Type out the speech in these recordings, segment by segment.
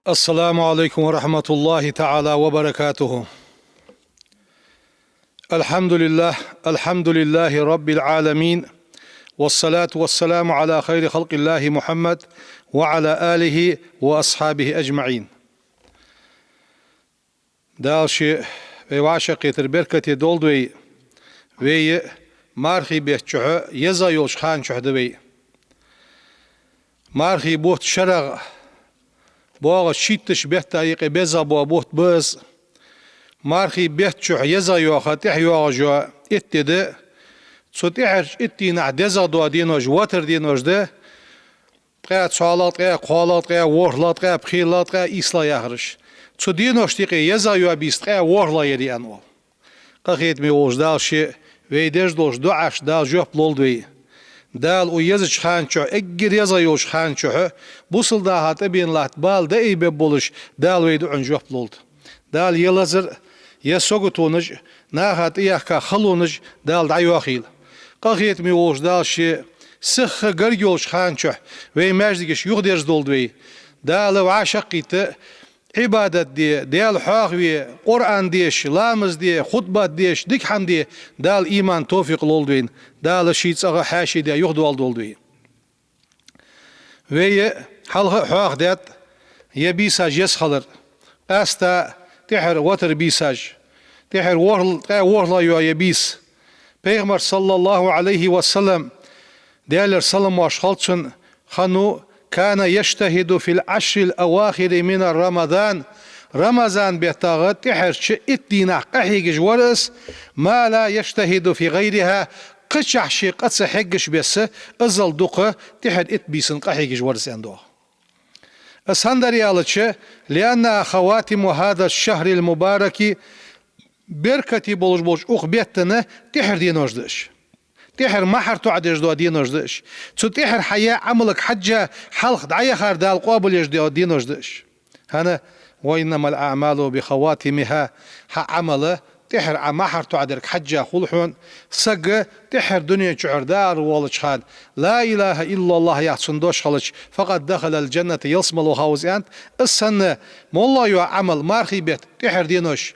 السلام عليكم ورحمة الله تعالى وبركاته. الحمد لله رب العالمين، والصلاة والسلام على خير خلق الله محمد وعلى آله وأصحابه أجمعين. دالشي وعشقي تربركتي دولدوي وي مارخي بيتشوه يزا يولشخان شهدوي مارخي بوت شرغ بوغ شيتش بيت طريق بيزا بوت بز مارخي بيتشوه يزا يوخاتح يوغجو اتده تسوتيحر اتينا دزا دو دينوش واتر دينوش ده قاعد سوالات قاعد قوالات قاعد ورلات قاعد بخيلات قاعد إسلا يخرج تسو دينوش تيقي يزا يو بيست قاعد ورلا يدي أنوال قاقيت ميوش دال شي ويدش دوش دعش دال جوب لولدوي دال ويزج خانشو اجر يزا يوش خانشو بوصل دا هات بين لات بال دا اي ببولش دال ويدو عن جوب لولد دال يلازر يسوغتونج ناهات اياكا خلونج دال دعيوخيل قاقيت ميوش دال شي سخ غريوش خانشو وي ماجدكش يغدرز دولدوي دال وعاشقيت عبادت ديال حاغوي قرآن ديش لامز دي خطبات ديش ديك حمدي دال إيمان توفيق لولدوين دال شيتس أغا حاشي دي يخدوال دولدوين وي حلق حاغ ديت يبيساج يسخلر أستا تحر واتر بيساج تحر ورلا يو يبيس پیغمبر صلى الله عليه وسلم ديالر سلام واشخالتشن خانو كان يجتهد في العشر الأواخر من رمضان بيتاغت تحرش اتنا قحيقش ورس ما لا يجتهد في غيرها قشح شي قدس حقش بس ازل دوقة تحر اتبيسن قحيقش ورس عندوه اسهندر يالتش لأن خواتم هذا الشهر المبارك بركتي بولش اخبيتنا تحر دينوش دش تحر محر تعدش دو دينوش دش تو تحر حياة عملك حجة حلق دعية خار دال قابل يجدو دينوش دش هنا وإنما الأعمال بخواتمها عمله تحر محر تعدرك حجة خلحون سق تحر دنيا شعر دار والش خال لا إله إلا الله يحسن دوش خلش فقد دخل الجنة يصمل وخاوز أنت السنة مولا يو عمل مارخي بيت تحر دينوش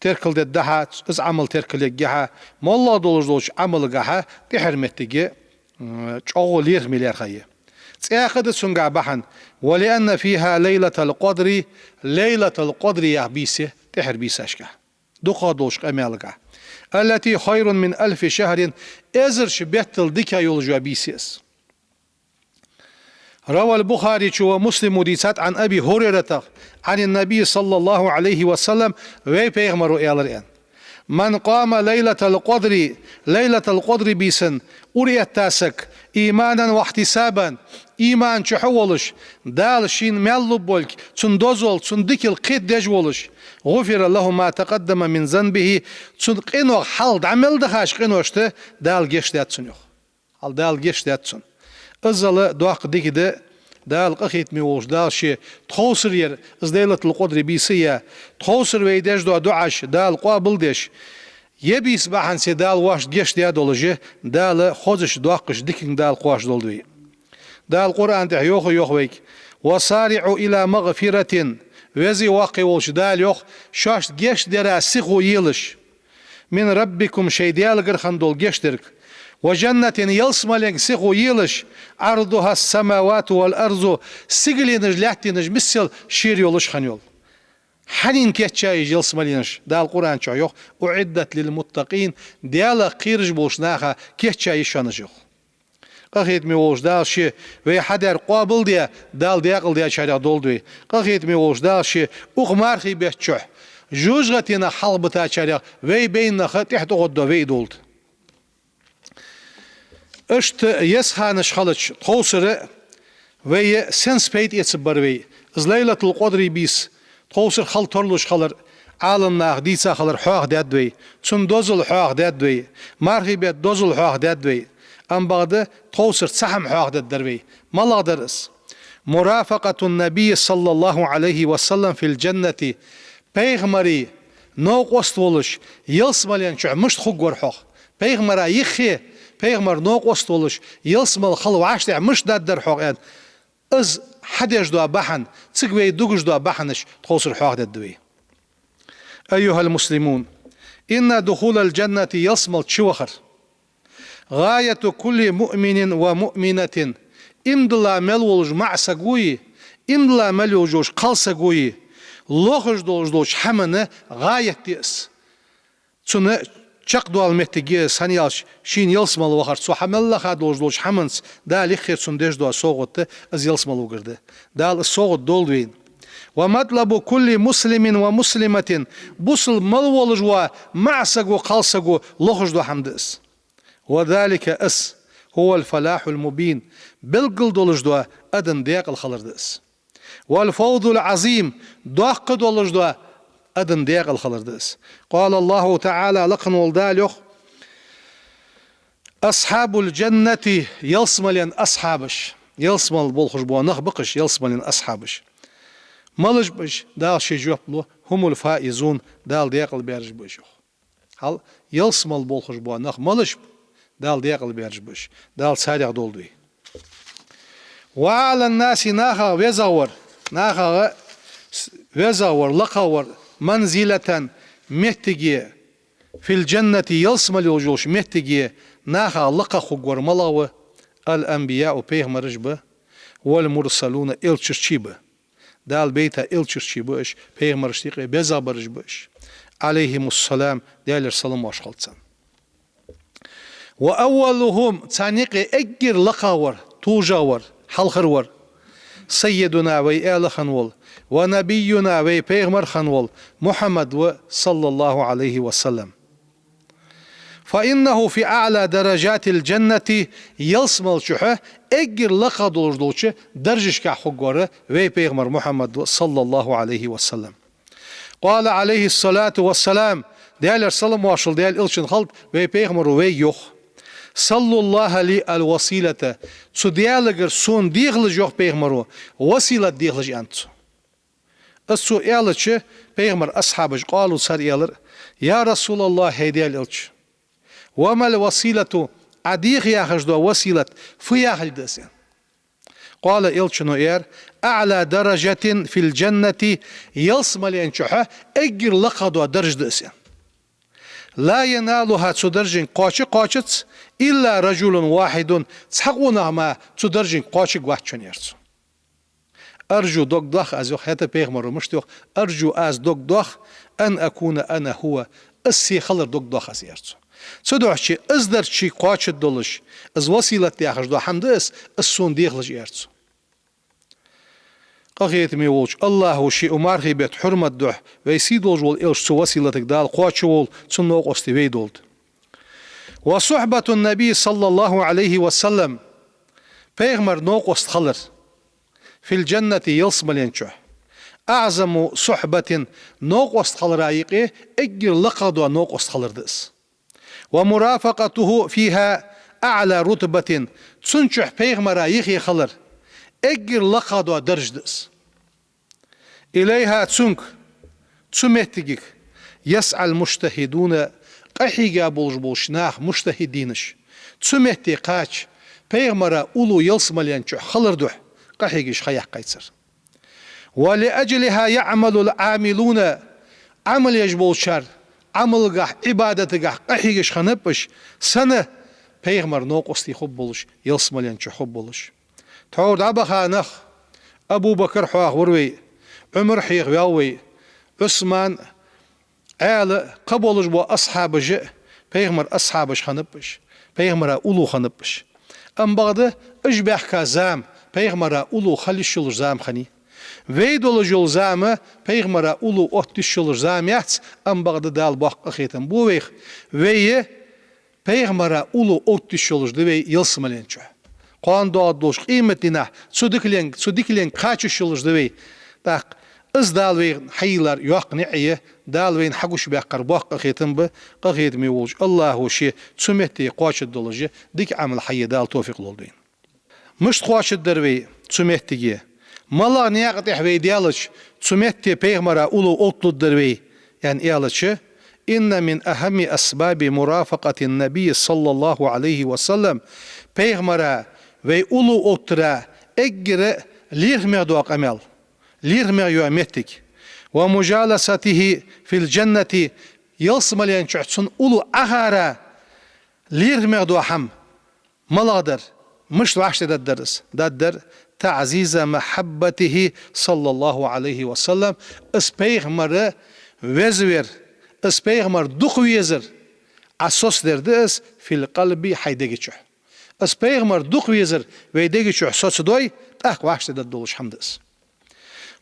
تركل دها از عمل تركل جها مولا دولش عمل جها تحرمتجي شغل يرميلر خيه تأخذ سنجا بحن ولأن فيها ليلة القدر يا بيسه تحر بيساشكا دقا دوش أمالجا التي خير من 1000 شهر أزر شبيتل ديكا يولجوا بيسيس روى البخاري ومسلم وديسات عن أبي هريرة عن النبي صلى الله عليه وسلم وي بيغمروا إيالرين من قام ليلة القدر بيسن أريد تاسك إيمانا واحتسابا إيمان شحولش دال شين ملو بولك تندوزول تندكل قيد دجولش غفر له ما تقدم من ذنبه تنقينو حال عمل دخاش قينوشته دال جيش داتسن حال دال جيش داتسن ازل دوق ديكده دال قخيت ميوش دال شي تخوصر ير از ليلة القدر بيسية تخوصر ويدش دو دعش دال قابل دش يبيس بحن سي دال واش جيش ديا دولجه دال خوزش دوقش ديكين دال قواش دولدوي دال قرآن ده يوخ ويك وصارعوا إلى مغفرة وزي واقع وش دال يوخ شاش جيش ديرا سيخو يلش من ربكم شي ديال قرخن دول جيش درك وجنة يلسملين سيخو يلش عرضها السماوات والأرض سيقلينج لحتينج مثل شير يولش خنيول حنين كيتشاي يلسملينش دا القرآن شايوخ أعدت للمتقين ديالا قيرج بوشناخا كيتشاي شانجوخ قاخيت ميوش دال شي وي حدر قابل ديا دال دياقل ديا شارع دولدوي قاخيت ميوش دال شي أغمارخي بيتشوح جوجغتنا حلبتا شارع وي بيننا تحت غدو وي دولد اشت يسخانش خلش توسر وي سنس بيت يتسبر وي از ليلة القدر بيس توسر خل ترلوش خلر عالنا ديسا خلر حاق دادوي سن دوزل حاق دادوي مارخي بيت دوزل حاق دادوي ام بعد توسر سحم حاق دادوي ما درس مرافقة النبي صلى الله عليه وسلم في الجنة پیغمري نو قوستولش يلسمالين شو مش خوغور حاق پیغمرا يخي پیغمبر نو قوستولش يلسمال خلو عاشت مش دادر حقن از حدش دوا بحن تسقوي دوغش دوا بحنش تخوصر حواق الدوي. أيها المسلمون، إن دخول الجنة يصمل شوخر غاية كل مؤمن ومؤمنة إمدلا ملولج مع سقوي إمدلا ملولج قل سقوي لوخج دولج حمنه غاية تيس تسنة چق دوال مهتگی سانيالش شين يلسمال وخر سو حمل لخا دولج حمنس دال خير سندش دوا سوغت از يلسمال وگرده دال سوغت دولوين. ومطلب كل مسلم ومسلمة بوصل ملولج ومع سقو قل سقو لوخج دو حمدس. وذلك اس هو الفلاح المبين بالقل دولج دوا أدن ديق الخلردس. والفوض العظيم دوق دولج دوا أدن ديق الخلردس. قال الله تعالى لقن والداليخ أصحاب الجنة يلسملين أصحابش يلسمل بولخش بوا نخبقش يلسملين أصحابش ملج بش دال شجوح بلو هم الفائزون دال ديق البيرج بشوخ هل يلسمل بولخش بوا نخ ملج دال ديق البيرج بش دال ساريق دولدوي. وعلى الناس ناخا وزاور لقاور منزلة مهتجي في الجنة يلسمل يوجوش مهتجي ناخا لقا خقور ملاوة الأنبياء بيغمرج به والمرسلون إلشرشيبه دال بيتا إلشرشيبه بيغمرج تيقي بزابرج بش عليهم السلام دال السلام واشخلصان. وأولهم تانيقي أجر لقاور توجاور حلخرور سيدنا وآل خنول ونبينا وبيغمر خنول محمد صلى الله عليه وسلم. فإنه في أعلى درجات الجنة يلسمل شحه أجر لقا دولش درجش كحقوره وبيغمر محمد صلى الله عليه وسلم. قال عليه الصلاة والسلام ديال السلام واشل ديال إلشن خلط وبيغمر ويوخ صلى الله لي الوسيلة سو ديالغر سون ديغلج يوخ بيغمرو وسيلة ديغلج أنتو السو إيالتش بيغمر أصحابش قالوا سر إيالر يا رسول الله هيديال إلش وما الوسيلة عديغ ياخج دو وسيلة فياخج دسين. قال إلشنو إير أعلى درجة في الجنة يلسمل ينشحه أجر لقدو درج دسين لا ينالها تدرجين قاچت إلا رجل واحد تحقونا ما تدرجين قاچق واحد يرسو. أرجو دوك دوخ از يوخ هتا بيغمرو مشتوخ أرجو از دوك دوخ أن أكون أنا هو السي خلر دوك دوخ از يرسو سدوح شي ازدر شي قاچت دولش از وسيلة ياخش دو حمد السون ديخلج يرسو. قاقيت ميولش الله شي أمارخي بيت حرمت دوح ويسيد وجول إلش سو وسيلتك دال قاچول تنوق استوي دولد. وصحبة النبي صلى الله عليه وسلم بيغمر نوق استخلر في الجنة يلسمل ينشح أعظم صحبة نوق استخلر رايقه اجر لقدو نوق استخلر دس. ومرافقته فيها أعلى رتبة تنشح بيغمر رايقه خلر اجر لقدو درج دس. إليها تسنك تسمهتجك يسعى المجتهدون قحيقا بولشناخ مجتهدينش تسمهتي قاش بيغمر أولو يلسمل ينشح خلر دوح قحيقش خيح قيصر. ولأجلها يعمل العاملون عمل يجبول شر عمل قح عبادة قح قحيقش خنبش سنة بيغمر نوق استي خب بولش يلسمل ينشح خب بولش. تعود عبخا نخ أبو بكر حواخ وروي عمر حيغ ويوي عثمان عال قبولش بو أصحاب جئ بيغمر أصحابش خنبش بيغمر أولو خنبش. أم بغده اجبح كازام بيغمر أولو خلي شلر زام خني ويدول جول زامه بيغمر أولو أحتش شلر زام يحتس أم بغده دال باق أخيتم بوويخ ويه بيغمر أولو أحتش شلر دوي يلسملين شو قان داد دوش قيمتنا صدقلين قاچ شلر دوي باق از دالوين حيلر يوق نعيه دالوين حقوش بقر باق أخيتم به قخيت ميوج الله وشي تسمتي قاچ دولجه ديك عمل حي دال توفيق لولدين مش قاچ دروي تسمتي مالا نياقت إحوي ديالش تسمتي بيغمرا أولو أطلو دروي يعني إيالش إن من أهم أسباب مرافقة النبي صلى الله عليه وسلم بيغمرا وي أولو أطرا اجر لير مغدوق أمل لير مغيو أمتك ومجالسته في الجنة يلصم لين شعتسن أولو أغارا لير مغدوق حم ملادر مش وعشت الدرس دادر تعزيز محبته صلى الله عليه وسلم اسبيغمر وزوير اسبيغمر دوخ ويزر أسوس دردس في القلب حيدقيتشح اسبيغمر دوخ ويزر ويدقيتشح سوس دوي تاك وعشت الدولش حمدس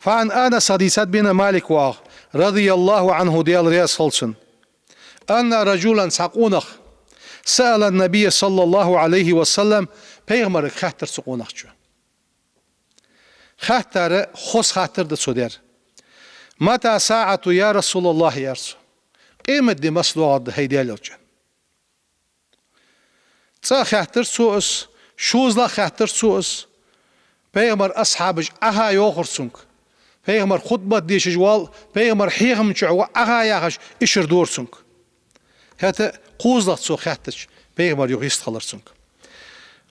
فعن أنس حديثات بن مالك رضي الله عنه ديال رياس خلصن أن رجلا ساقونخ سأل النبي صلى الله عليه وسلم پیغمبر خاطر سقونخ شو خاطر خوش خاطر ده سودر متى ساعة يا رسول الله يرسو قيمة دي مسلوعة هيدي لوجه تا خاطر سوس شوزلا خاطر سوس پیغمبر أصحابج أها يوخرسونك پیغمبر خطبة ديش جوال پیغمبر حيغم شعوا أها ياغش إشر دورسونك هذا قوزلا سو خاطرش پیغمبر يغيست خلرسونك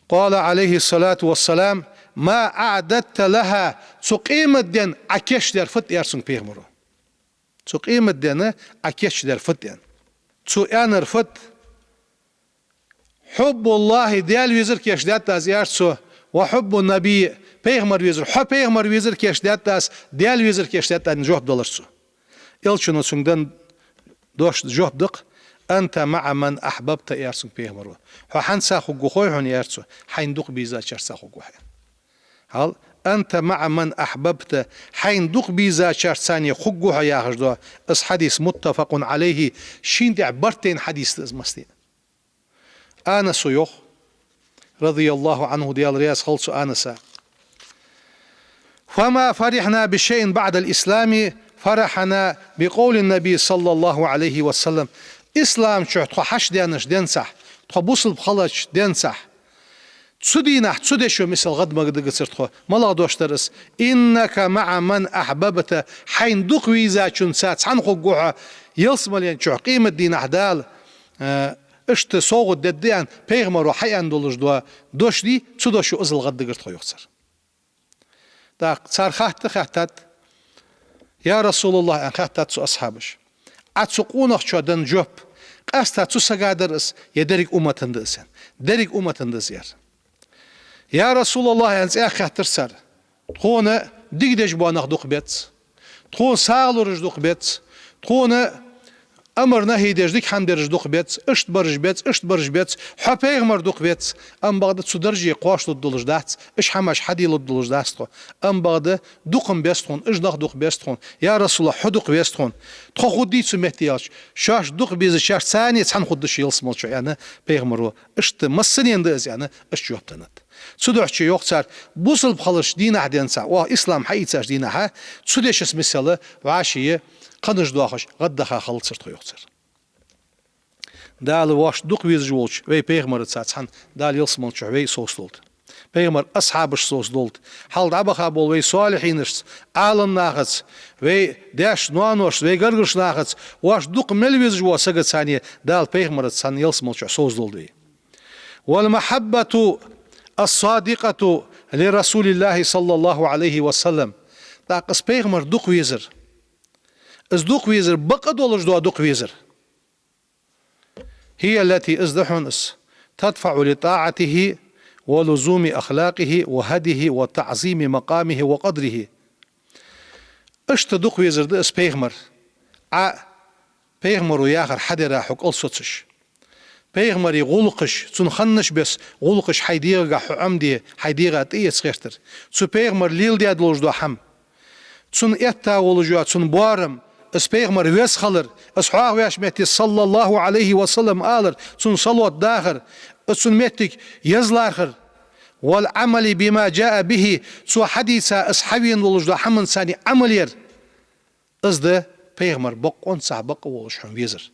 قال عليه الصلاة والسلام ما أعددت لها سقيمة دين أكيش در فت يرسون بيغمرو سقيمة دين أكيش در فت دين سو أنر فت حب الله ديال ويزر كيش دات تاز يرسو وحب النبي بيغمر ويزر حب بيغمر ويزر كيش دات تاز ديال ويزر كيش دات تاز جواب دولرسو إلشنو سندن دوش جواب دق أنت مع من أحببت يرسون بيغمرو حنسا خو خوي هون يرسو حيندق بيزا شرسا خو خوي هل أنت مع من أحببت حيندق بيزا شرساني خو يا هجدو اس حديث متفق عليه شين دي عبرتين حديث مستين أنس يوخ رضي الله عنه ديال رياس خلصو أنسا فما فرحنا بشيء بعد الإسلام فرحنا بقول النبي صلى الله عليه وسلم إسلام شو تخو حش دينش دينسح تخو بوصل بخلش دينسح تسدينا تسدشو مثل غد ما قد قصرت خو ملا دوشترس إنك مع من أحببت حين دوق ويزا شون سات عن خو يلصم لين شو قيمة دين أحدال اشت صوغ الدديان بيغمر وحيان دولش دوا دوش دي تسدشو أزل غد قرت خو يخسر دا صار خاطت يا رسول الله أن خاطت سو أصحابش أتسقونخ شو دن جوب قاستا تسقادرس يدرك أمتن دسن درك أمتن دزير يا رسول الله أنت خاطر سر تخون ديجدج بانخ دوق بيت تخون سالورج دوق بيت تخون أمر نهي دجدك حم درج دوق بيت اشت برج بيت حبيغمر دوق بيت أم بعد تسدرجي قواش للدولج دات إش حماش حدي للدولج داستو أم بعد دوقم بيستخون إش دوق بيستخون يا رسول الله حدوق بيستخون تخو خدي سمهتياش شاش دوق بيز شاش ثانية تحن خدش يلصمل شو يعني بيغمرو اشت مسنين دز يعني إش جوبتنت سودحشي يوقتر بوصل بخلش دين عدين سا وإسلام حقيقة دين ها سودش اسم مثلا وعشية قنش داخش غدخا خلصر يوقتر دال واش دوق ويز جولش وي بيغمر تساتحن دال يلصمل شو وي سوستولت بيغمر أصحابش سوستولت حال دابخا بول وي صالحينش آلن ناخذ وي داش نوانوش وي غرغش ناخذ واش دوق ملويز جو سقط ثانية دال بيغمر تسان يلصمل شو سوستولت والمحبة الصادقة لرسول الله صلى الله عليه وسلم تاقس بيغمر دوق ويزر از دوق ويزر بقى دولج دوا دوق ويزر هي التي ازدحنس تدفع لطاعته ولزوم أخلاقه وهديه وتعظيم مقامه وقدره اشت دوق ويزر ده اس بيغمر بيغمر وياخر حد راحك ألسوتش بيغمري غلقش سن خنش بس غلقش حيديغا حمدي حيديغا تيس خيرتر سو بيغمر ليل دي ادلوج دو حم سن اتا ولجوات سن بوارم اس بيغمر ويس خلر اصحاه وياش متي صلى الله عليه وسلم آلر سن صلوات داخر سن متك يزلاخر والعمل بما جاء به سو حديثا اصحابين ولج دو حمن ساني عملير ازده بيغمر بقون سا بق ولج حم ويزر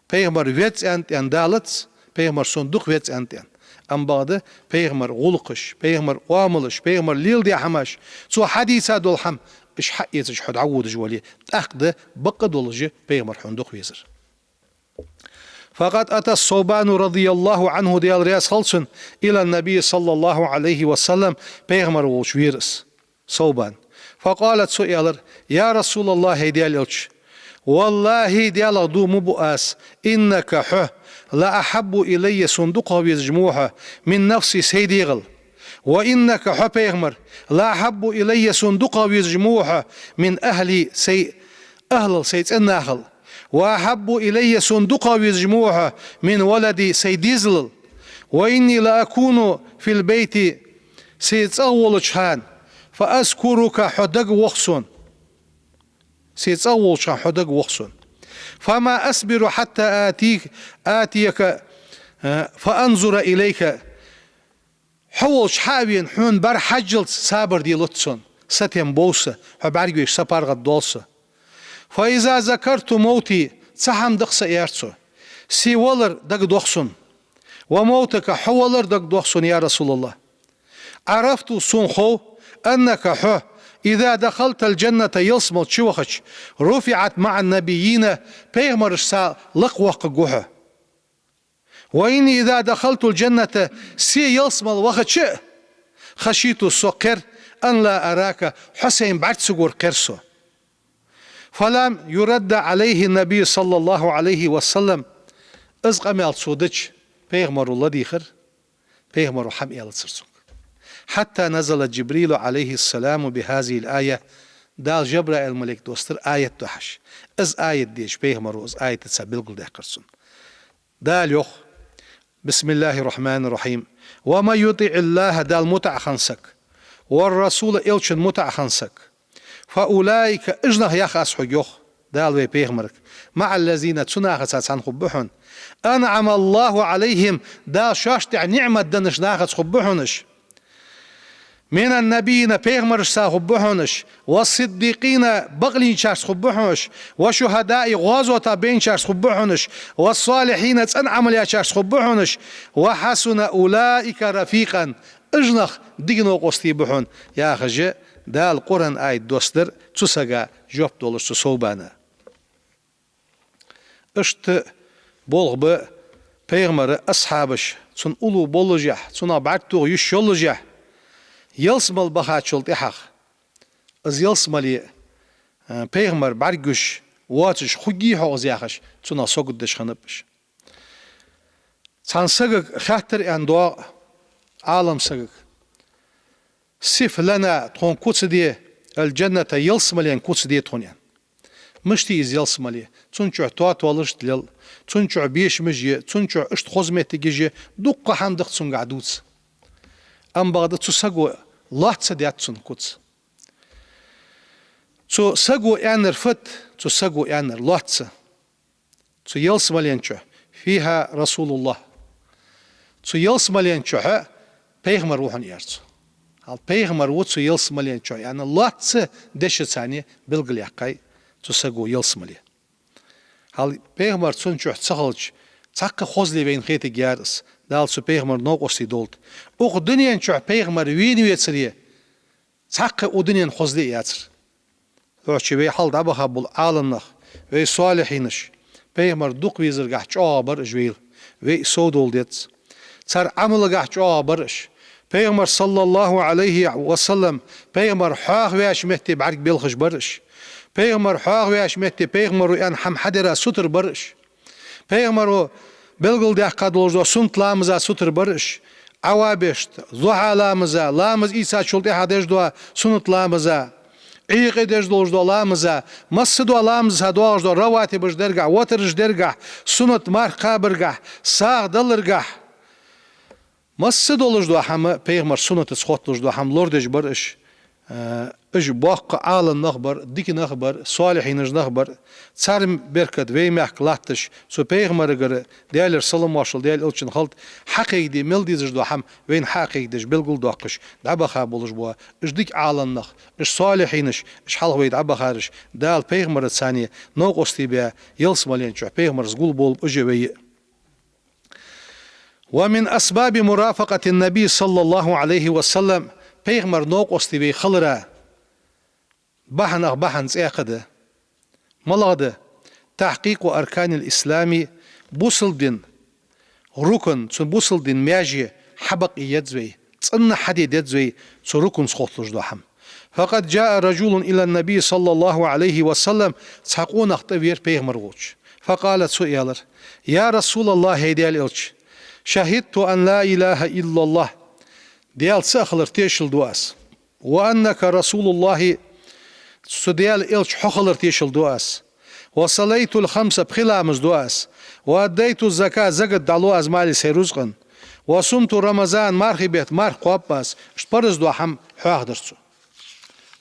Peygamber wets en dalets, Peygamber sonduk wets en. Am bade Peygamber gulqish, Peygamber wamilish, Peygamber lil di hamash. So hadisa dol ham ish hayyet ish hud awud jwali. Taqde baqad dolji Peygamber hunduk wizir. فقد أتى الصوبان رضي الله عنه ديال رياس خلصن إلى النبي صلى الله عليه وسلم بيغمر وشويرس صوبان. فقالت سؤالر يا رسول الله هيديال إلش والله ديال دو مبؤاس إنك حه لا أحب إلي صندوقها بيزجموها من نفسي سيديغل وإنك حه بيغمر لا أحب إلي صندوقها بيزجموها من أهلي أهل سيد الناخل وأحب إلي صندوقها بيزجموها من ولدي سيديزل وإني لا أكون في البيت سيتصول شحان فأذكرك حدق وخصون سيتصول شحان حدق وخصون فما أصبر حتى آتيك فأنظر إليك حول شحابين حون بر حجل صابر دي لطسون ستين بوسة حبارجوش سپارغ دولسة فإذا ذكرت موتي تسحم دقس إيرتسو سيولر دق دوخسون وموتك حولر دق دوخسون يا رسول الله عرفت صنخو أنك حو إذا دخلت الجنة يلسمو تشوخش رفعت مع النبيين بيغمرش سا لقوق جوها وإني إذا دخلت الجنة سي يلسم الوخش خشيت السكر أن لا أراك حسين بعد سجور كرسو فلم يرد عليه النبي صلى الله عليه وسلم أزقم الصودج بيغمر الله ديخر بيغمر حم يلسرسون حتى نزل جبريل عليه السلام بهذه الآية دال جبرائيل الملك دوستر آية دوحش از آية ديش بيغمرو از آية تسابيل قل ديقرسون دال يوخ بسم الله الرحمن الرحيم وما يطع الله دال متع خنسك والرسول إلشن متع خنسك فأولئك اجنه يخاس حجوخ دال وي بيغمرك مع الذين تناخصات عن خبحون أنعم الله عليهم دال شاشتع نعمة دنش ناخص خبحونش من النبيين بيغمرش سا خبحونش والصديقين بغلين شارس خبحونش وشهداء غازوة بين شارس خبحونش والصالحين تنعمل يا شارس خبحونش وحسن أولئك رفيقا اجنخ دينو قصتي بحون يا خجي دا القرآن آية دوستر تساقا جوب دولش صوبانا اشت بولغ بيغمر أصحابش تن أولو بولجح تن أبعدتو يشولجح يلسمل بخاتشلت إحق از يلسملي بيغمر برگوش واتش خوگي حوز ياخش تنا سوگد دش خنبش تان سگك خاطر اندوا عالم سگك سيف لنا تون كوتس دي الجنة يلسملي ان كوتس دي تونيان مشتي از يلسملي تنچو توات ولش دلل تنچو بيش مجي تنچو اشت خزمت جي دق حمدق تسون قعدوت ام بغد تسگو لاتس دياتسون كوتس تو سگو انر فت تو سگو انر لاتس تو يلس ملينچو فيها رسول الله تو يلس ملينچو بيغمر روحن يارتو هل بيغمر و تو يلس ملينچو يعني لاتس دش ثاني بلغل يقاي تو سگو يلس ملي هل بيغمر تسونچو تسخلچ تاق خوزلي بين خيت جارس دال سو بيغمر نوقوسي دولت اوق دنيان چو بيغمر وين ويتسريه تاق او دنيان خوزلي ياتر اوچ بي حال دبخ بول عالمنخ وي صالحينش بيغمر دوق ويزرگح چابر جويل وي سودول ديت سر عملگح چابرش بيغمر صلى الله عليه وسلم بيغمر حاغ ويش مهتي بعرق بلخش برش بيغمر حاغ ويش مهتي بيغمر ان حم حدرا ستر برش بيغمر بلغل ده قدولجو سنت لامزا ستر برش عوابشت زوحا لامزا لامز إيسا شلطي حدش دوا سنت لامزا عيق دش دولجو لامزا مصدو لامزا دولجو رواتي بش درگح وطرش درگح سنت مرقا برگح ساغ دلرگح مصدو لجدو هم بيغمر سنت سخوت لجدو هم لوردش برش اج باق عالم نخبر ديك نخبر صالحين نخبر صارم بركت وي محك لاتش سو بيغمر غر ديالر سلام واشل ديال الچن خلط حقيق دي ملديز دو هم وين حقيق دش بلغل دوقش دبخا بولش بو اج ديك عالم نخ اج صالحينش اج حل وي دبخارش دال بيغمر الثانيه نو قستي بيا يلس مالين چو بيغمر زغول بول اجوي ومن اسباب مرافقه النبي صلى الله عليه وسلم بيغمر نوق استبي خلرا بحنق بحن سيقده ملاده تحقيق أركان الإسلام بوصل دين ركن تن بوصل دين ماجي حبق يدزوي تن حديد يدزوي تن ركن سخوتلش دوحم فقد جاء رجل إلى النبي صلى الله عليه وسلم تحقون اختبير بيغمر ووش فقالت سؤالر يا رسول الله هيديال إلش شهدت أن لا إله إلا الله ديال سأخلر تيشل دواس وأنك رسول الله سديال إلش حخلر تيشل دواس وصليت الخمسة بخلامز دواس وأديت الزكاة زقد دالو أزمالي سيروزقن وصمت رمضان مارخي بيت مارخ قواباس اشبرز دو حم حاغدرتو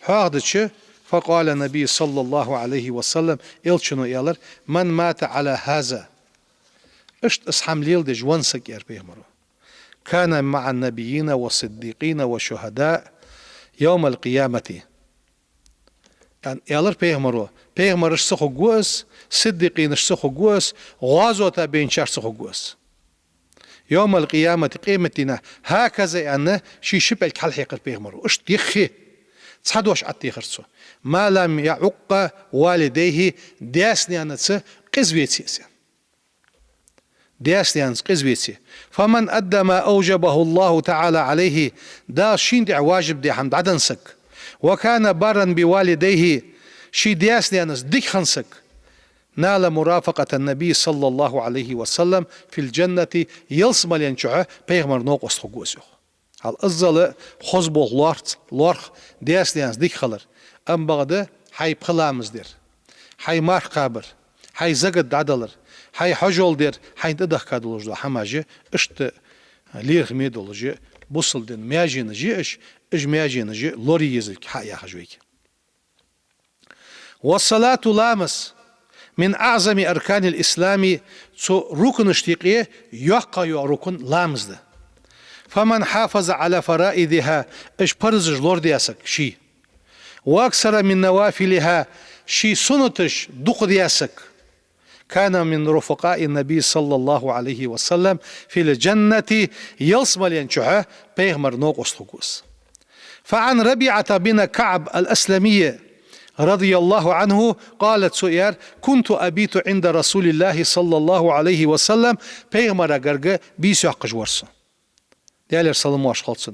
حاغدرتش فقال النبي صلى الله عليه وسلم إلشنو إيالر من مات على هذا اشت اسحم ليل دي جوانسك يا بيغمرو كان مع النبيين والصديقين والشهداء يوم القيامة يعني إيالر بيغمرو بيغمرش سخو قوس صديقينش سخو قوس غازو تابينشار سخو قوس يوم القيامة قيمتنا هكذا أن شي شبه الحلقة بيغمرو اشت يخي تصحدوش عتيخرسو ما لم يعق والديه دياسني أنتس قزويتي دياسني أنتس قزويتي فمن أدى ما أوجبه الله تعالى عليه دا شين دع واجب دي حمد عدنسك وكان بارا بوالديه شي دياسني أنتس ديك خنسك نال مرافقة النبي صلى الله عليه وسلم في الجنة يلسمل ينشعه بيغمر نوقس خقوسيخ هل أزل خزبو لورخ دياسني أنتس ديك خلر أم بغده حي بخلامز دير حي مارخ قابر حي زقد عدلر حي حجول دير حي تدخ كادولوش دو حماجي اشت ليرخ ميدولوجي بوصل دين مياجي نجي اج مياجي نجي لوري يزك حقيا حجويك والصلاة لامس من أعظم أركان الإسلام ركن اشتيقية يقى ركن لامس ده فمن حافظ على فرائدها اش برزج لور دياسك شي وأكثر من نوافلها شي سنتش دق دياسك كان من رفقاء النبي صلى الله عليه وسلم في الجنة يلسمل ينشعه بيغمر نوق أسلقوس فعن ربيعة بن كعب الأسلمية رضي الله عنه قالت سؤير كنت أبيت عند رسول الله صلى الله عليه وسلم بيغمر قرق بيسو حق جورسو ديالر صلى خلصن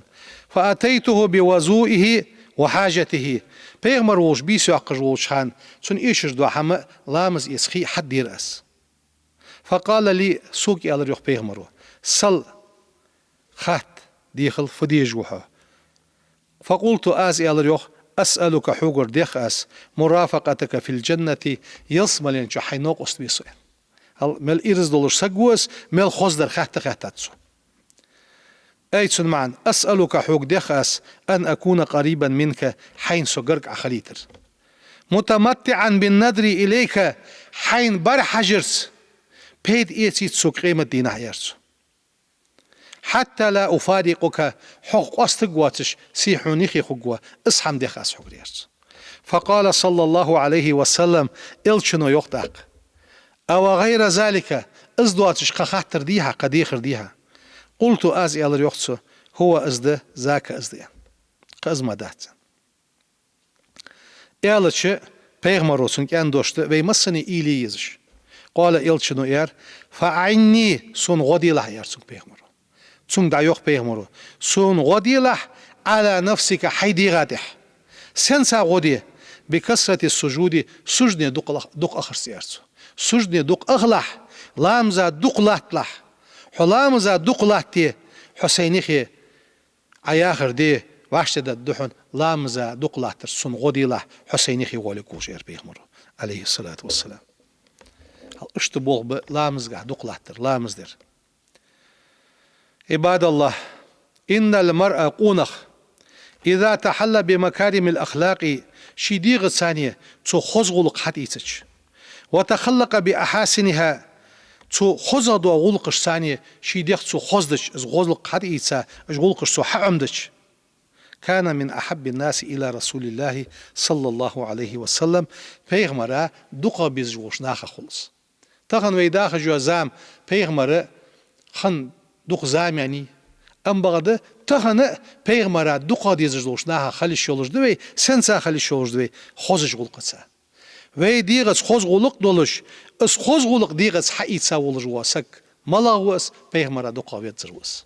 فأتيته بوضوئه وحاجته بيغمر وش بيسو عقج وشان سن إيشش دو حما لامز يسخي حد يرأس فقال لي سوق يالر يوخ بيغمرو صل خات ديخل فديج وحا فقلت آز يالر يوخ أسألك حقر ديخ أس مرافقتك في الجنة يصمل ينشو حينوق أستبيسو مل إيرز دولش سقوس مل خوزدر خاتاتسو أيتسن معا أسألك حق دخس أن أكون قريبا منك حين سقرك أخليتر متمتعا بالنذر إليك حين بر حجرس بيد إيتي تسوق قيمة دينا يرسو حتى لا أفارقك حق أستقواتش سيحونيخي خقوة اسحم دخس حق يرسو فقال صلى الله عليه وسلم إلشنو يقتاق أو غير ذلك ازدواتش قخاتر ديها قديخر ديها قلت آز يالر يوخسو هو ازده ذاك ازده قزما دات يالرش پیغمبروسن كان دوشته وي مسني إيلي يزش قال إلشنو يار فعني سون غدي له يرسن پیغمبرو سون دا يوخ پیغمبرو سون غدي له على نفسك حيدي غادح سنسا غدي بكثرة السجود سجن دق أخر سيارسو سجن دق أغلح لامزا دق لاتلح حلامزا دق لاتي حسينيخي عياخر دي واشت دحون لامزا دق لاتر سن غدي له حسينيخي غوليكوش ير بيغمر عليه الصلاة والسلام اشتبوغ لامزا دق لاتر لامزدر عباد الله إن المرأة قونخ إذا تحلى بمكارم الأخلاق شديغ ثانية تو خزغلق حديثك وتخلق بأحاسنها تو خزدو غلقش ثانية شديغ تو خزدش از غلق حديثة از غلقش تو حعمدش كان من أحب الناس إلى رسول الله صلى الله عليه وسلم پیغمبر دقا بيزجوش ناخ خلص تخن ويداخ جوزام پیغمبر خن دق زام يعني أم بغده تخن پیغمبر دقا ديزجوش ناخ خليش يولش دوي سنسا خليش يولش دوي خوزش غلقتسا وي ديغس خوز غلق دولش اس خوز غلق ديغس حقيتسا ولش واسك ملاغوس پیغمبر دقا بيزجوس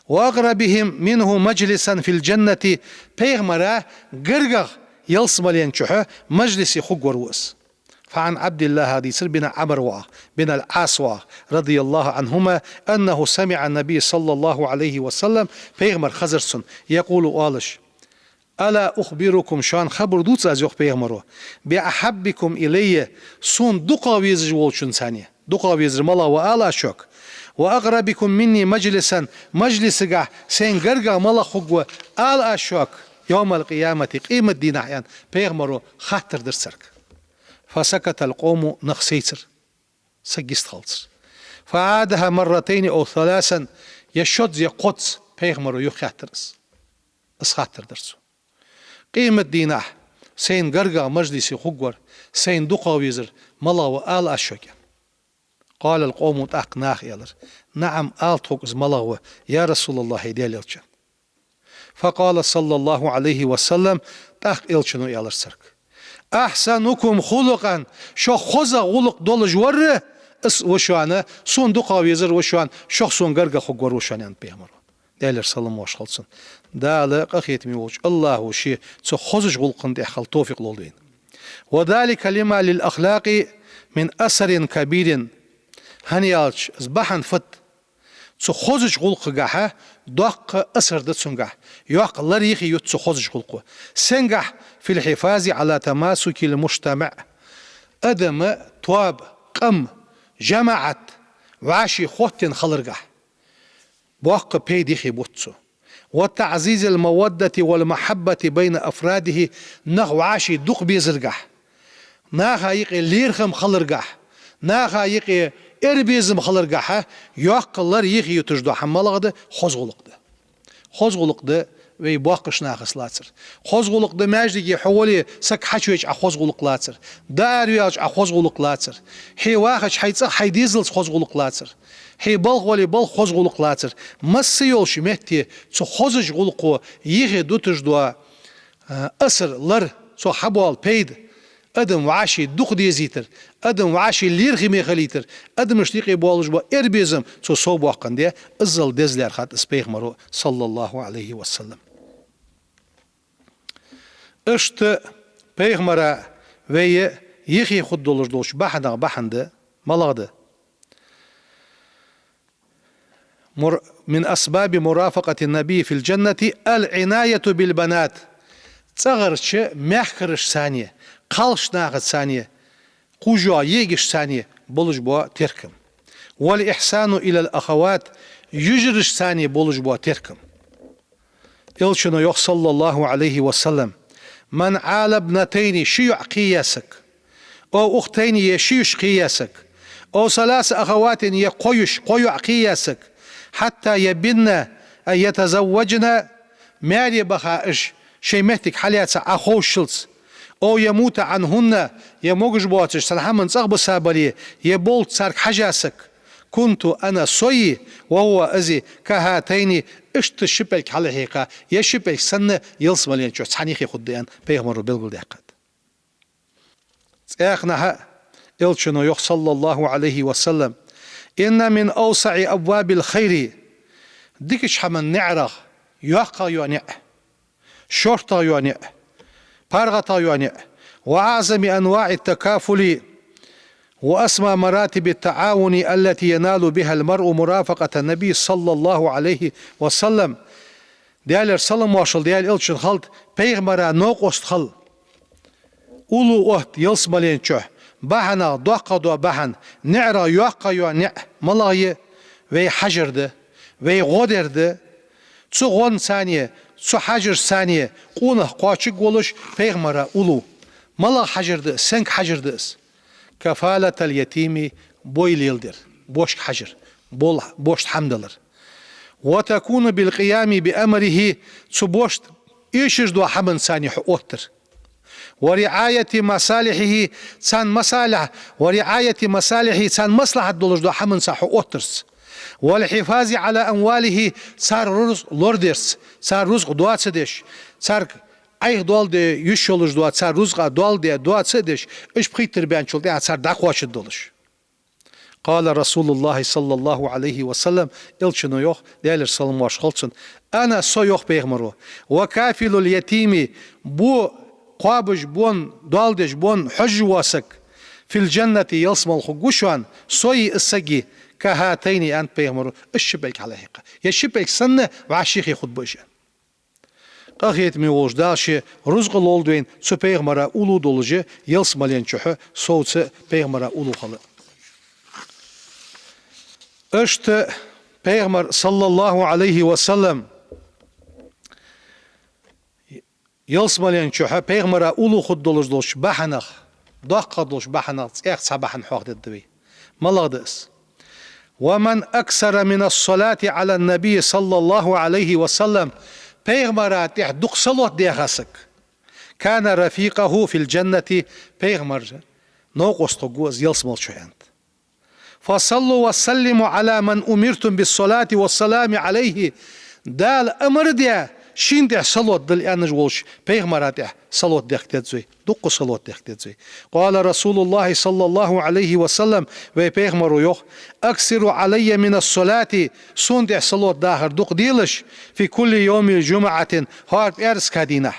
وأقربهم منه مجلسا في الجنة بيغمرا قرقغ يلصملين شوحة مجلس خقور وس. فعن عبد الله حديث بن عمرو بن العاص رضي الله عنهما أنه سمع النبي صلى الله عليه وسلم بيغمر خزرسن يقول آلش: ألا أخبركم شان خبر دوت از يخ بيغمرو بأحبكم إلي سون دقا ويزج والشن ثانية دقا ويزر ملا وآلا شوك وأقربكم مني مجلسا مجلسك سين قرقا ملا خقوة آلا شوك يوم القيامة قيمة دين أحيان بيغمرو خاطر در سرك. فسكت القوم نخسيتر سجست خالص فعادها مرتين أو ثلاثا يشد زي قدس بيغمرو يخاطرس اسخاطر درسو قيمة ديناح سين قرقا مجلسي خقور سين دقا ويزر ملا وآل أشوكا. قال القوم تأقناخ يالر: نعم آل توقز ملا يا رسول الله ديال يلشن. فقال صلى الله عليه وسلم: تأق يلشنو يالر سرك أحسنكم خلقا شو خوزا غلق دول جور اس وشوانا سون دقا ويزر وشوان شو سون قرقا خقور وشوان يان بيامر ديالر سلام واش خلصن دالة قخيت ميوش الله شيء سو خوزج غلقن دي خل توفيق لولدين. وذلك لما للأخلاق من أثر كبير هنيالش زبحن فت سو خوزج غلق جاها دق أثر دتسنجح يوق لريخي يتسو خوزج غلقه سنجح في الحفاظ على تماسك المجتمع أدم تواب قم جماعت وعشي خوتين خلرجح بوق بيديخي بوتسو وتعزيز المودة والمحبة بين أفراده نغ عاشي دق بيزرجح ناغا يقي ليرخم خلرجح ناغا يقي إربيزم خلرجحه يوقلر يخي يتجدو حمالغده خزغلقده ويباقش ناقص لاتر خزغلقده ماجدي حولي سك حشويش خزغلق لاتر دارياج خزغلق لاتر حي واخش حيصح حيديزل خزغلق لاتر حي بلغ ولي بلغ خزغلق لاتر مسيول شمتي سو خزج غلقو يخي دوتجدو أسر لر سو حبوال بيد أدم وعاشي دوق ديزيتر أدم وعاشي ليرخي ميخليتر أدم اشتيقي بولج با إربيزم سو صوب واقن دي ازل ديزلير خات اسبيغمرو صلى الله عليه وسلم. اشت بيغمرا وي يخي خود دولج دولش بحند ملاغده من أسباب مرافقة النبي في الجنة العناية بالبنات تغرش محكرش ثانية قالش ناغت ثانية قوجوا يجيش ثانية بولج بوا تركم والإحسان إلى الأخوات يجرش ثانية بولج بوا تركم. إلشنو يخ صلى الله عليه وسلم: من عال ابنتين شيع قياسك أو أختين يشيش قياسك أو ثلاث أخوات يقويش قويع قياسك حتى يبن أن يتزوجن ماري بخائش شيمتك حاليات أخوشلس أو يموت عنهن يموجش بواتش سلحمن صغب سابري يبولت سارك حجاسك كنت أنا سوي وهو أزي كهاتين اشت شبلك على حقيقة يشبلك سنة يلصملين شو تحنيخي خديان بيغمر بالقل دقات. اخنها إلشنو يخ صلى الله عليه وسلم: إن من أوسع أبواب الخير ديكش حمن نعرغ يوقع يونع شرطة يونع بارغة يونع وأعظم أنواع التكافل وأسمى مراتب التعاون التي ينال بها المرء مرافقة النبي صلى الله عليه وسلم. ديال سلام واشل ديال إلشن خلط بيغمرا نوقست خل أولو أهت يلسمالين شوه بحنا دوقا دو بحن نعرا يوقا يونع ملاي وي حجر ده وي غودر ده تسو غون ثانية تسو حجر ثانية قونه قواشق ولش بيغمرا أولو ملا حجر ده سنك حجر ده كفالة اليتيم بويل يلدر بوشك حجر بوشت حمدلر وتكون بالقيام بأمره تسو بوشت إيشش دو حمن ثاني حقوتر ورعاية مصالحه تسان مصالح ورعاية مصالحه تسان مصلحة دولش دو حمن سا حقوترس والحفاظ على أمواله صار رزق لوردرس صار رزق دوات سدش صار أي دول دي يشولش دوات صار رزق دول دي دوات سدش إيش بخيتر بيان شول دي صار داقواش دولش. قال رسول الله صلى الله عليه وسلم إلشنو يوخ ديالر سلام واشخلصن أنا سو يوخ بيغمرو وكافل اليتيم بو قابج بون دالدج بون حج واسك في الجنة يلسم الخقوشوان سوي السجي كهاتين أنت بيغمرو الشبك على هيك يشبك سنة وعشيخي خد بوجه قاخيت مي وجداشي رزق الولدوين سو بيغمرا أولو دولجي يلسم الينشوح صوت بيغمرا أولو خلق اشت بيغمر صلى الله عليه وسلم يلسم الينشوح بيغمرا أولو خد دولش بحنخ دقة دولش بحنخ اخت سبحن حوق الدبي ملغدس ومن أكثر من الصلاة على النبي صلى الله عليه وسلم بيغمرات يحدق صلوات ديغاسك كان رفيقه في الجنة بيغمر نوقس تقوز يلسمل شوينت فصلوا وسلموا على من أمرتم بالصلاة والسلام عليه دال أمر ديا شين ديا صلوات دل أنج ولش بيغمرات صلوات ديختزوي دق صلوات ديختزوي قال رسول الله صلى الله عليه وسلم وبيغمروا يوخ أكثر علي من الصلاة سون ديا صلوات داخر دق ديلش في كل يوم جمعة هارد إرس كدينة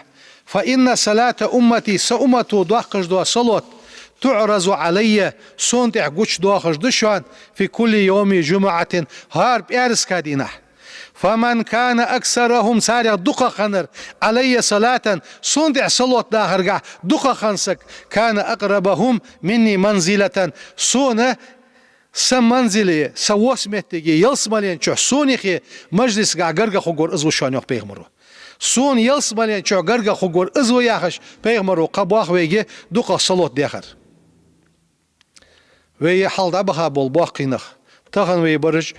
فإن صلاة أمتي سأمتو دقش دوا صلوات تعرض علي سون ديا قوش دواخش دشوان في كل يوم جمعة هارب إرس كدينة فمن كان أكثرهم سارع دقا خنر علي صلاة صندع صلوة داخرقع دقا خنسك كان أقربهم مني منزلة سونة سمنزلية سووس متجي يلسمالين شو سونيخي مجلس قا قرقا خقور ازو شانيوخ بيغمرو سون يلسمالين شو قرقا خقور ازو ياخش بيغمرو قبواخ ويجي دقا صلوة داخر ويجي حال دابخا بول باقينخ تغن ويبرج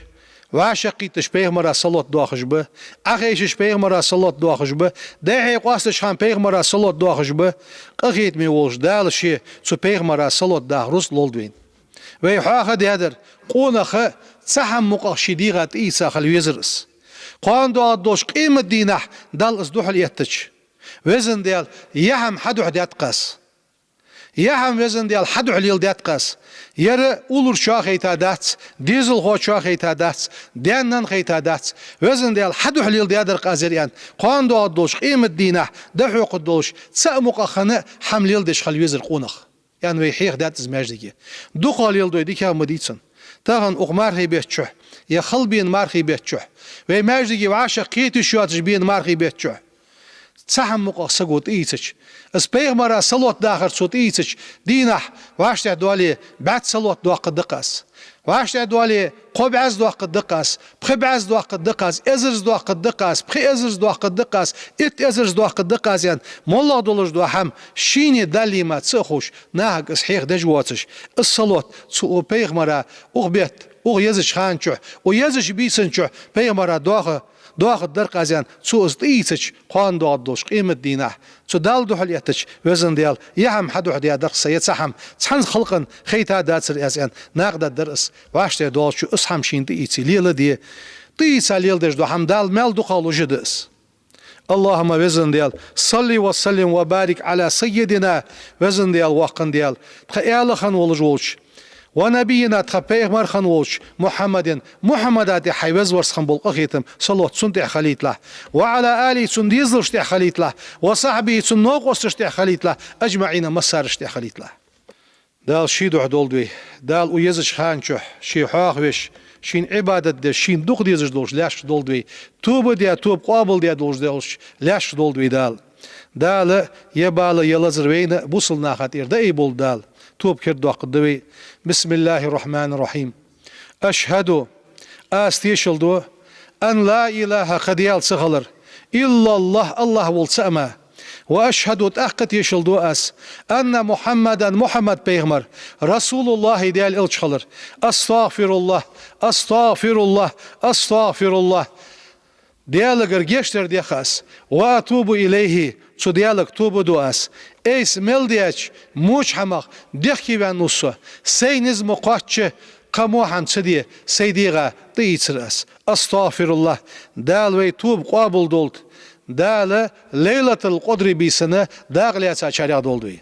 وعشقيتش بيغمرا صلوات دواخش به أخيش بيغمرا صلوات دواخش به داعي قاستش خان بيغمرا صلوات دواخش به قخيت مي وولش دالشي سو بيغمرا صلوات داخروس لولدوين ويحاخ ديادر قونخ تسحم مقاشي ديغات إيسا خلويزرس قان دو أدوش قيمة دينح دال أصدوح اليتش وزن ديال يهم حدوح ديات قاس يهم وزن ديال حدوح ليل ديات قاس يرى أولور شا خيتا داتس ديزل هو شا خيتا داتس دينن خيتا داتس وزن ديال حدوح ليل ديادر قازريان قان دو أدوش قيمة دينح دحو قدوش تسأمق خنا حمليل ديش خلويزر قونخ يعني ويحيخ دات زماجدگی دو خالیل دوی دیگه مدیتسن تاغن اغمار هی بیت چه یا خلبین مارخی بیت چه و ماجدگی وعشق کیتش شواتش بین مارخی بیت چه تسهم مقصقوت ایتش از پیغمبر صلوات داخل صوت ایتش دینح واشت دوالي بعد صلوات دواق دقاس واشت دوالي قب عز دواق دقاس بخب عز دواق دقاس ازرز دواق دقاس بخي ازرز دواق دقاس ات ازرز دواق دقاس يعني مولا دولش دواحم شيني دالي ما تسخوش ناهق اسحيق دجواتش الصلوات سو پیغمبر اغبيت اغ يزش خانچو و يزش بيسنچو پیغمبر دواخ در قازيان سو استيتش قان دو دوش قيمة دينه سو دال دو حليتش وزن ديال يهم حدو حديا درس يتسحم تحن خلقن خيتا داتر ازيان ناقد درس واشت دول شو اسحم شين تيتي ليل دي تيسا ليل دش دو حم دال مال دو قالو جدس اللهم وزن ديال صلي وسلم وبارك على سيدنا وزن ديال وقن ديال تخيال خن ولجولش ونبينا تخبيغمر خنوش محمد دي حيوز ورس خنبول قخيتم صلوات سنتي خليت له وعلى آلي سنديزل شتي خليت له وصحبي سنوقوس شتي خليت له أجمعين مسار شتي خليت له دال شيدو عدول دوي دال ويزش خانشوح شي حاخوش شين عبادة دي شين دوخ ديزش دولش لاش دول دوي توب دي توب قابل دي دولش لاش دول دوي دال يبال يلزر وين بوصلنا خاطر دا اي بول دال توب كردو قدوي بسم الله الرحمن الرحيم أشهد أستيشلدو أن لا إله قديال سغلر إلا الله والسأمة وأشهد تأقت يشلدو أن محمد بيغمر رسول الله ديال إلشخلر أستغفر الله ديالك جيشتر ديخاس وأتوب إليه سو ديالك توب دواس ايس ملدياش موش حمق ديخي وانوسو سينز مقاتش قموحان سدي سيديغا تيترس استغفر الله دال وي توب قابل دولت دال ليلة القدر بيسنة داغليات ساچاريا دولدوي